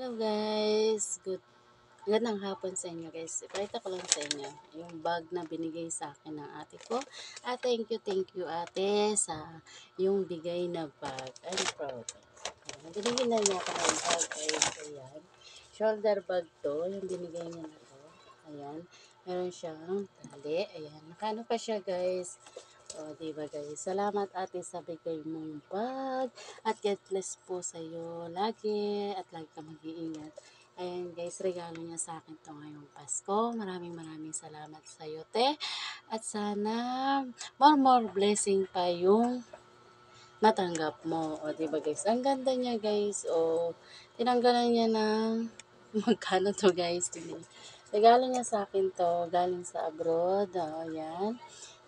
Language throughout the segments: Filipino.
Hello guys, magandang hapon sa inyo guys. Ipakita ko lang sa inyo yung bag na binigay sa akin ng ate ko. Thank you ate sa yung bigay na bag. I'm proud. Ayan, binigyan na niya ako ng bag guys. Ayan. Shoulder bag to, yung binigay niya na to. Ayan. Meron siyang tali. Ayan. Nakano pa siya guys. O, diba guys? Salamat ate sa bigay mong bag. At God bless po sa'yo lagi. At lagi ka mag-iingat. Ayan guys, regalo niya sa akin to ngayong Pasko. Maraming salamat sa'yo te. At sana more blessing pa yung natanggap mo. O diba guys? Ang ganda niya guys. O, tinanggalan niya ng magkano to guys? Regalo niya sa akin to. Galing sa abroad. O, ayan.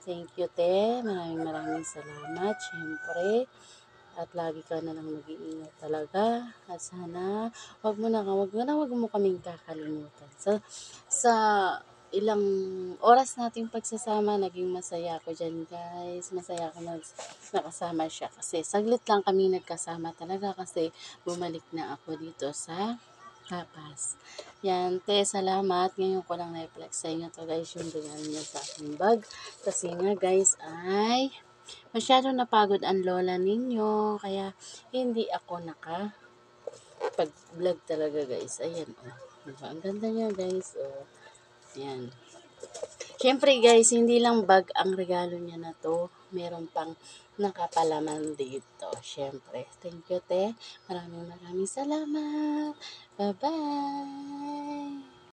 Thank you, te. Maraming salamat. Siyempre. At lagi ka na lang mag-iingat talaga. At sana, wag mo kaming kakalimutan. Sa ilang oras nating pagsasama, naging masaya ako dyan, guys. Masaya ako nakasama siya. Kasi saglit lang kami nagkasama talaga kasi bumalik na ako dito sa Tapas. Yan, te, salamat. Ngayon ko lang na-reflex sa inyo to guys, yung regalo niya sa aking bag. Kasi nga guys, ay masyado napagod ang lola ninyo. Kaya hindi ako pag-vlog talaga guys. Ayan, oh. Diba? Ang ganda niya guys, oh. Yan. Siyempre guys, hindi lang bag ang regalo niya na to. Meron pang nakapalaman dito. Siyempre. Thank you, te. Maraming salamat. Bye-bye.